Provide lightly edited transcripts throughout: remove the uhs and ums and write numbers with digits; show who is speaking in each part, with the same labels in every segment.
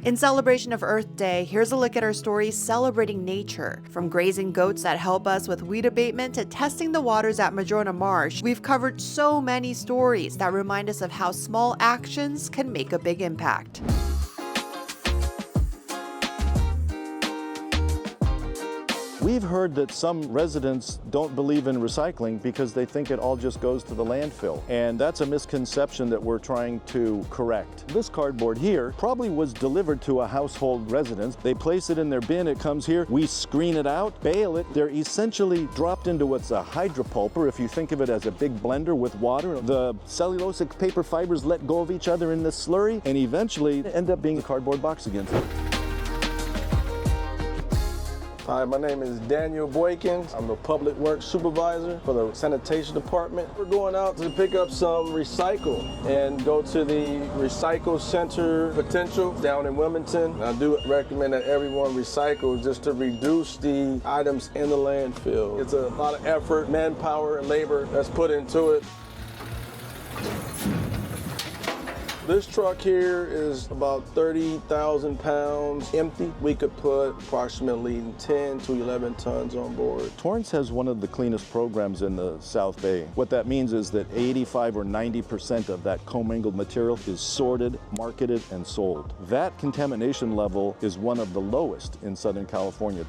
Speaker 1: In celebration of Earth Day, here's a look at our stories celebrating nature. From grazing goats that help us with weed abatement to testing the waters at Madrona Marsh, we've covered so many stories that remind us of how small actions can make a big impact.
Speaker 2: We've heard that some residents don't believe in recycling because they think it all just goes to the landfill. And that's a misconception that we're trying to correct. This cardboard here probably was delivered to a household residence. They place it in their bin, it comes here, we screen it out, bale it. They're essentially dropped into what's a hydropulper, if you think of it as a big blender with water. The cellulosic paper fibers let go of each other in this slurry and eventually end up being a cardboard box again.
Speaker 3: Hi, my name is Daniel Boykins. I'm the Public Works Supervisor for the Sanitation Department. We're going out to pick up some recycle and go to the Recycle Center Potential down in Wilmington. I do recommend that everyone recycle just to reduce the items in the landfill. It's a lot of effort, manpower, and labor that's put into it. This truck here is about 30,000 pounds empty. We could put approximately 10 to 11 tons on board.
Speaker 2: Torrance has one of the cleanest programs in the South Bay. What that means is that 85 or 90% of that commingled material is sorted, marketed, and sold. That contamination level is one of the lowest in Southern California.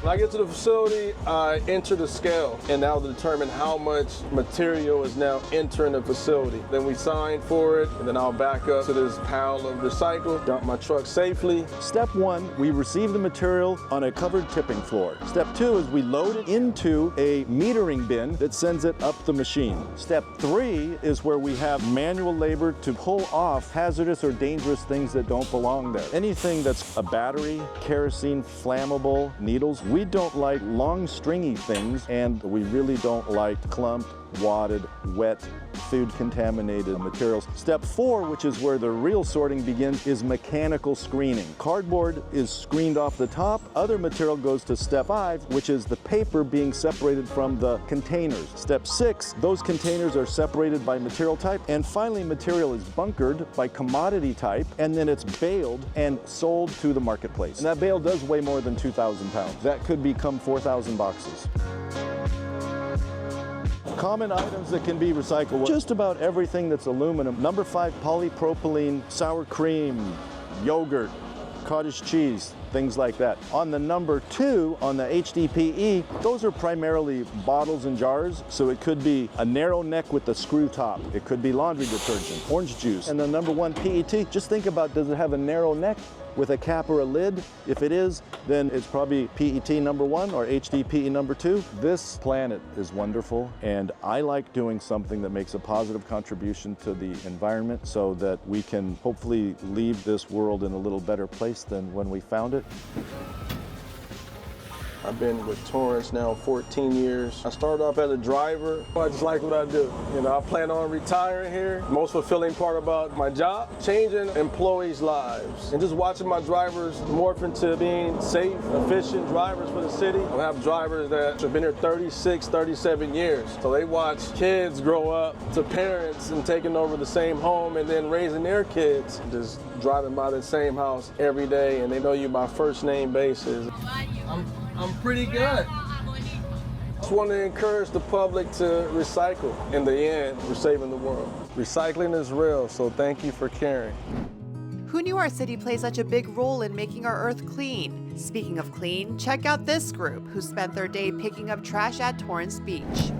Speaker 3: When I get to the facility, I enter the scale, and that'll determine how much material is now entering the facility. Then we sign for it, and then I'll back up to this pile of recycle, dump my truck safely.
Speaker 2: Step one, we receive the material on a covered tipping floor. Step two is we load it into a metering bin that sends it up the machine. Step three is where we have manual labor to pull off hazardous or dangerous things that don't belong there. Anything that's a battery, kerosene, flammable, needles. We don't like long stringy things, and we really don't like clumped, wadded, wet, food contaminated materials. Step four, which is where the real sorting begins, is mechanical screening. Cardboard is screened off the top. Other material goes to step five, which is the paper being separated from the containers. Step six, those containers are separated by material type. And finally, material is bunkered by commodity type, and then it's baled and sold to the marketplace. And that bale does weigh more than 2,000 pounds. That could become 4,000 boxes. Common items that can be recycled. Just about everything that's aluminum. Number 5, polypropylene, sour cream, yogurt, cottage cheese, things like that. On the number 2, on the HDPE, those are primarily bottles and jars, so it could be a narrow neck with a screw top. It could be laundry detergent, orange juice. And the number 1, PET, just think about, does it have a narrow neck with a cap or a lid? If it is, then it's probably PET number 1 or HDPE number 2. This planet is wonderful, and I like doing something that makes a positive contribution to the environment so that we can hopefully leave this world in a little better place than when we found it.
Speaker 3: I've been with Torrance now 14 years. I started off as a driver. I just like what I do. You know, I plan on retiring here. Most fulfilling part about my job, changing employees' lives and just watching my drivers morph into being safe, efficient drivers for the city. I have drivers that have been here 36, 37 years. So they watch kids grow up to parents and taking over the same home and then raising their kids. Just driving by the same house every day, and they know you by first name basis. I'm pretty good. Just want to encourage the public to recycle. In the end, we're saving the world. Recycling is real, so thank you for caring.
Speaker 1: Who knew our city plays such a big role in making our earth clean? Speaking of clean, check out this group who spent their day picking up trash at Torrance Beach.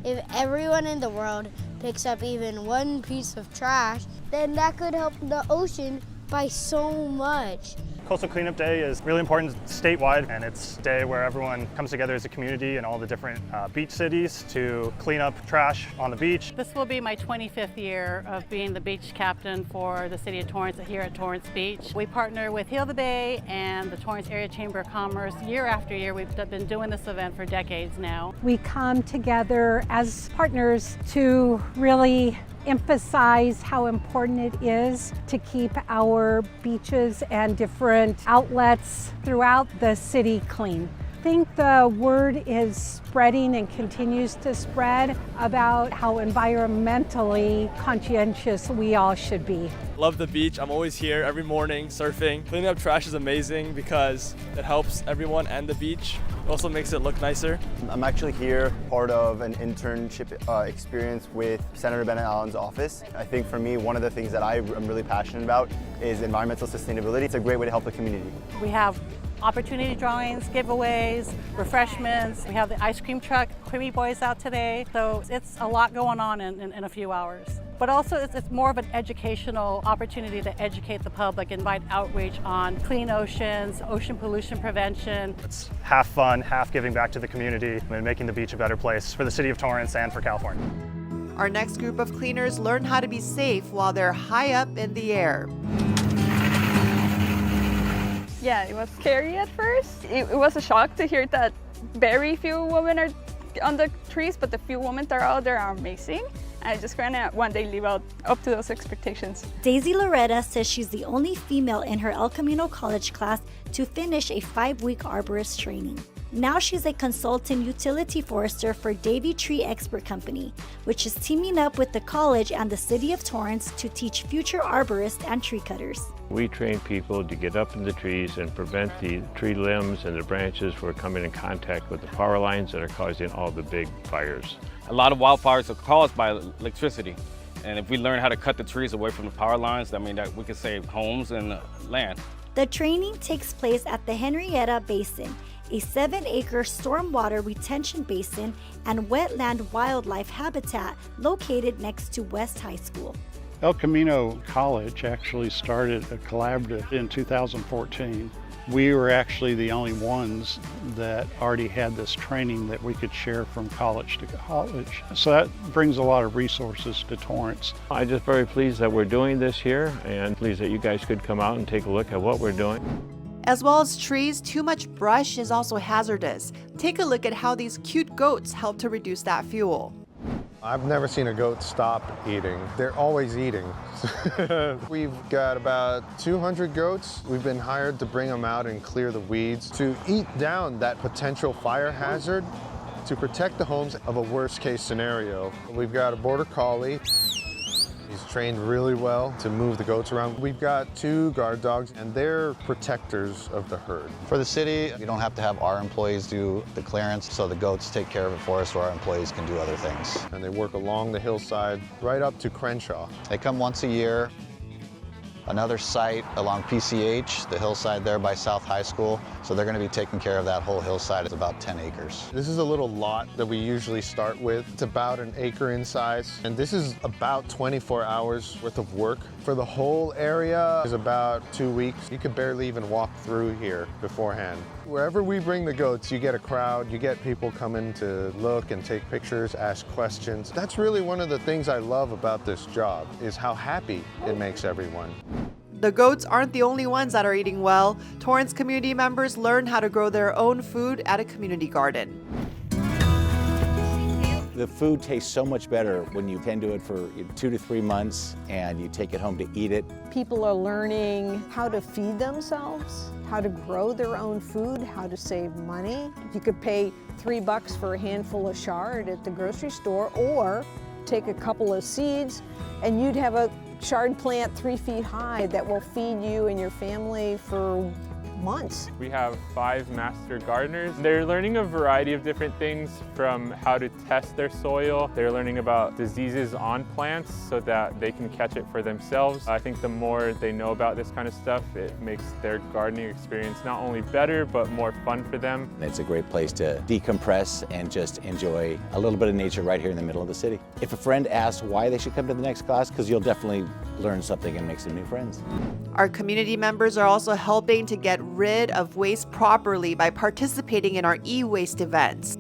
Speaker 4: If everyone in the world picks up even one piece of trash, then that could help the ocean by so much.
Speaker 5: Coastal Cleanup Day is really important statewide, and it's a day where everyone comes together as a community in all the different beach cities to clean up trash on the beach.
Speaker 6: This will be my 25th year of being the beach captain for the city of Torrance here at Torrance Beach. We partner with Heal the Bay and the Torrance Area Chamber of Commerce year after year. We've been doing this event for decades now.
Speaker 7: We come together as partners to really emphasize how important it is to keep our beaches and different outlets throughout the city clean. think the word is spreading and continues to spread about how environmentally conscientious we all should be.
Speaker 8: Love the beach. I'm always here every morning surfing. Cleaning up trash is amazing because it helps everyone and the beach. It also makes it look nicer.
Speaker 9: I'm actually here part of an internship experience with Senator Bennett Allen's office. I think for me, one of the things that I'm really passionate about is environmental sustainability. It's a great way to help the community.
Speaker 6: We have opportunity drawings, giveaways, refreshments. We have the ice cream truck, Creamy Boys out today. So it's a lot going on in a few hours. But also it's more of an educational opportunity to educate the public, invite outreach on clean oceans, ocean pollution prevention.
Speaker 5: It's half fun, half giving back to the community and making the beach a better place for the city of Torrance and for California.
Speaker 1: Our next group of cleaners learn how to be safe while they're high up in the air.
Speaker 10: Yeah, it was scary at first. It was a shock to hear that very few women are on the trees, but the few women that are out there are amazing. I just kind of one day live up to those expectations.
Speaker 11: Daisy Loretta says she's the only female in her El Camino College class to finish a 5-week arborist training. Now she's a consultant utility forester for Davy Tree Expert Company, which is teaming up with the college and the city of Torrance to teach future arborists and tree cutters.
Speaker 12: We train people to get up in the trees and prevent the tree limbs and the branches from coming in contact with the power lines that are causing all the big fires.
Speaker 13: A lot of wildfires are caused by electricity. And if we learn how to cut the trees away from the power lines, that means that we can save homes and land.
Speaker 11: The training takes place at the Henrietta Basin, a 7-acre stormwater retention basin and wetland wildlife habitat located next to West High School.
Speaker 14: El Camino College actually started a collaborative in 2014. We were actually the only ones that already had this training that we could share from college to college. So that brings a lot of resources to Torrance.
Speaker 12: I'm just very pleased that we're doing this here and pleased that you guys could come out and take a look at what we're doing.
Speaker 1: As well as trees, too much brush is also hazardous. Take a look at how these cute goats help to reduce that fuel.
Speaker 3: I've never seen a goat stop eating. They're always eating. We've got about 200 goats. We've been hired to bring them out and clear the weeds to eat down that potential fire hazard to protect the homes of a worst case scenario. We've got a border collie. He's trained really well to move the goats around. We've got 2 guard dogs, and they're protectors of the herd.
Speaker 9: For the city, we don't have to have our employees do the clearance, so the goats take care of it for us, so our employees can do other things.
Speaker 3: And they work along the hillside right up to Crenshaw.
Speaker 9: They come once a year. Another site along PCH, the hillside there by South High School. So they're going to be taking care of that whole hillside. It's about 10 acres.
Speaker 3: This is a little lot that we usually start with. It's about an acre in size. And this is about 24 hours worth of work. For the whole area is about 2 weeks. You could barely even walk through here beforehand. Wherever we bring the goats, you get a crowd, you get people coming to look and take pictures, ask questions. That's really one of the things I love about this job, is how happy it makes everyone.
Speaker 1: The goats aren't the only ones that are eating well. Torrance community members learn how to grow their own food at a community garden.
Speaker 15: The food tastes so much better when you tend to it for 2 to 3 months and you take it home to eat it.
Speaker 16: People are learning how to feed themselves, how to grow their own food, how to save money. You could pay $3 for a handful of chard at the grocery store, or take a couple of seeds and you'd have a chard plant 3 feet high that will feed you and your family for months.
Speaker 17: We have 5 master gardeners. They're learning a variety of different things, from how to test their soil. They're learning about diseases on plants so that they can catch it for themselves. I think the more they know about this kind of stuff, it makes their gardening experience not only better, but more fun for them.
Speaker 15: It's a great place to decompress and just enjoy a little bit of nature right here in the middle of the city. If a friend asks why they should come to the next class, because you'll definitely learn something and make some new friends.
Speaker 1: Our community members are also helping to get rid of waste properly by participating in our e-waste events.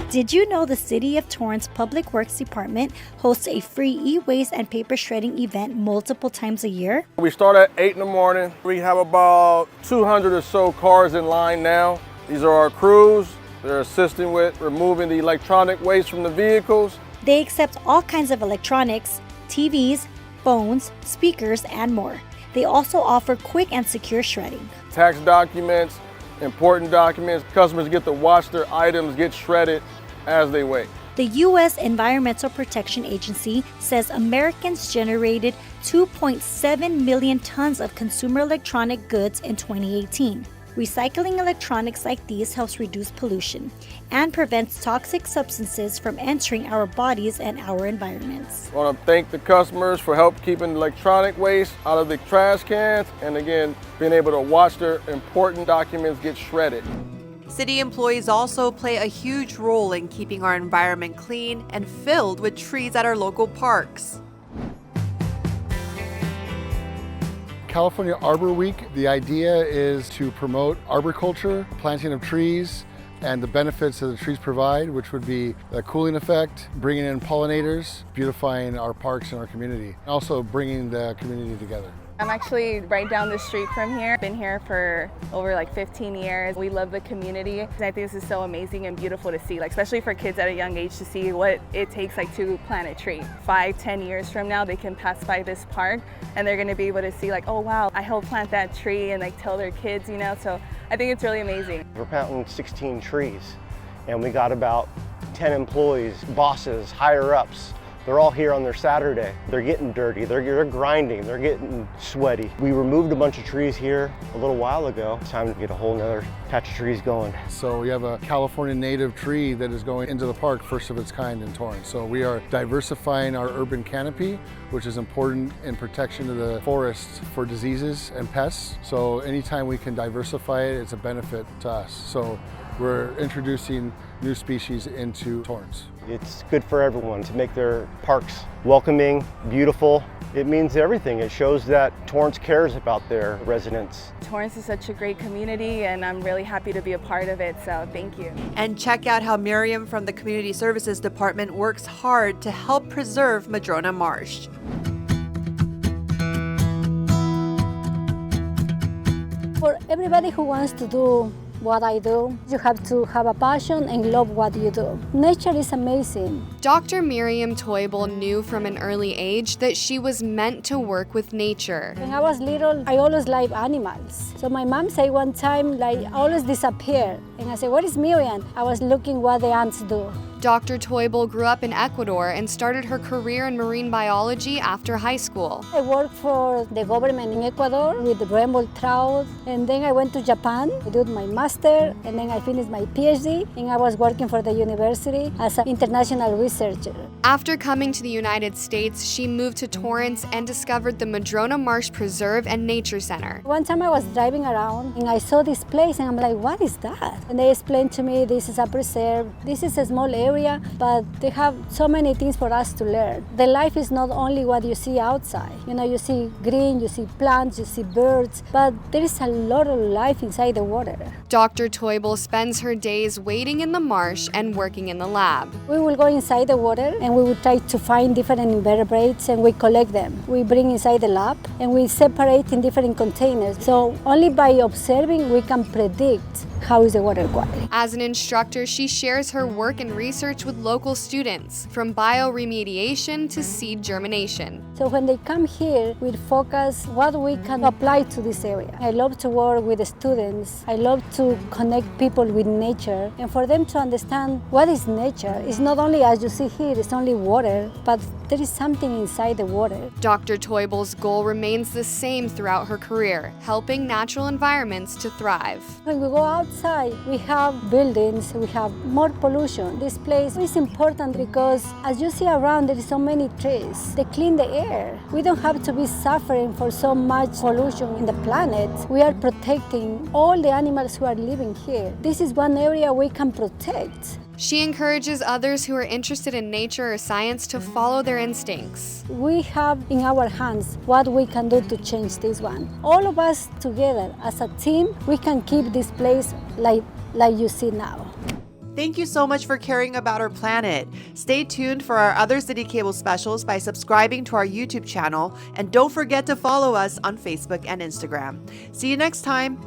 Speaker 11: Did you know the City of Torrance Public Works Department hosts a free e-waste and paper shredding event multiple times a year?
Speaker 3: We start at 8 in the morning. We have about 200 or so cars in line now. These are our crews. They're assisting with removing the electronic waste from the vehicles.
Speaker 11: They accept all kinds of electronics, TVs, phones, speakers, and more. They also offer quick and secure shredding.
Speaker 3: tax documents, important documents. Customers get to watch their items get shredded as they wait.
Speaker 11: The U.S. Environmental Protection Agency says Americans generated 2.7 million tons of consumer electronic goods in 2018. Recycling electronics like these helps reduce pollution and prevents toxic substances from entering our bodies and our environments.
Speaker 3: I want to thank the customers for help keeping electronic waste out of the trash cans, and again, being able to watch their important documents get shredded.
Speaker 1: City employees also play a huge role in keeping our environment clean and filled with trees at our local parks.
Speaker 18: California Arbor Week, the idea is to promote arboriculture, planting of trees, and the benefits that the trees provide, which would be the cooling effect, bringing in pollinators, beautifying our parks and our community, also bringing the community together.
Speaker 10: I'm actually right down the street from here. Been here for over like 15 years. We love the community. I think this is so amazing and beautiful to see, like especially for kids at a young age to see what it takes like to plant a tree. 5-10 years from now, they can pass by this park and they're gonna be able to see like, oh wow, I helped plant that tree, and like tell their kids, you know, so I think it's really amazing.
Speaker 19: We're planting 16 trees and we got about 10 employees, bosses, higher ups. They're all here on their Saturday. They're getting dirty, they're grinding, they're getting sweaty. We removed a bunch of trees here a little while ago. It's time to get a whole nother patch of trees going.
Speaker 18: So we have a California native tree that is going into the park, first of its kind in Torrance. So we are diversifying our urban canopy, which is important in protection of the forests for diseases and pests. So anytime we can diversify it, it's a benefit to us. So we're introducing new species into Torrance.
Speaker 19: It's good for everyone to make their parks welcoming, beautiful. It means everything. It shows that Torrance cares about their residents.
Speaker 10: Torrance is such a great community and I'm really happy to be a part of it, so thank you.
Speaker 1: And check out how Miriam from the Community Services Department works hard to help preserve Madrona Marsh.
Speaker 20: For everybody who wants to do what I do, you have to have a passion and love what you do. Nature is amazing.
Speaker 21: Dr. Miriam Toibel knew from an early age that she was meant to work with nature.
Speaker 20: When I was little, I always liked animals. So my mom said one time, like, I always disappear. And I said, what is Miriam? I was looking what the ants do.
Speaker 21: Dr. Toibel grew up in Ecuador and started her career in marine biology after high school.
Speaker 20: I worked for the government in Ecuador with the rainbow trout, and then I went to Japan. I did my master, and then I finished my PhD, and I was working for the university as an international researcher.
Speaker 21: After coming to the United States, she moved to Torrance and discovered the Madrona Marsh Preserve and Nature Center.
Speaker 20: One time I was driving around, and I saw this place, and I'm like, what is that? And they explained to me, this is a preserve, this is a small area, but they have so many things for us to learn. The life is not only what you see outside. You know, you see green, you see plants, you see birds, but there is a lot of life inside the water.
Speaker 21: Dr. Toibel spends her days wading in the marsh and working in the lab.
Speaker 20: We will go inside the water and we will try to find different invertebrates and we collect them. We bring inside the lab and we separate in different containers. So only by observing we can predict how is the water quality.
Speaker 21: As an instructor, she shares her work and research with local students, from bioremediation to seed germination.
Speaker 20: So when they come here, we focus what we can apply to this area. I love to work with the students. I love to connect people with nature and for them to understand what is nature. It's not only as you see here, it's only water, but there is something inside the water.
Speaker 21: Dr. Toibel's goal remains the same throughout her career, helping natural environments to thrive.
Speaker 20: When we go outside, we have buildings, we have more pollution. This place is important because as you see around, there is so many trees. They clean the air. We don't have to be suffering for so much pollution in the planet. We are protecting all the animals who are living here. This is one area we can protect.
Speaker 21: She encourages others who are interested in nature or science to follow their instincts.
Speaker 20: We have in our hands what we can do to change this one. All of us together as a team, we can keep this place like you see now.
Speaker 1: Thank you so much for caring about our planet. Stay tuned for our other City Cable specials by subscribing to our YouTube channel, and don't forget to follow us on Facebook and Instagram. See you next time.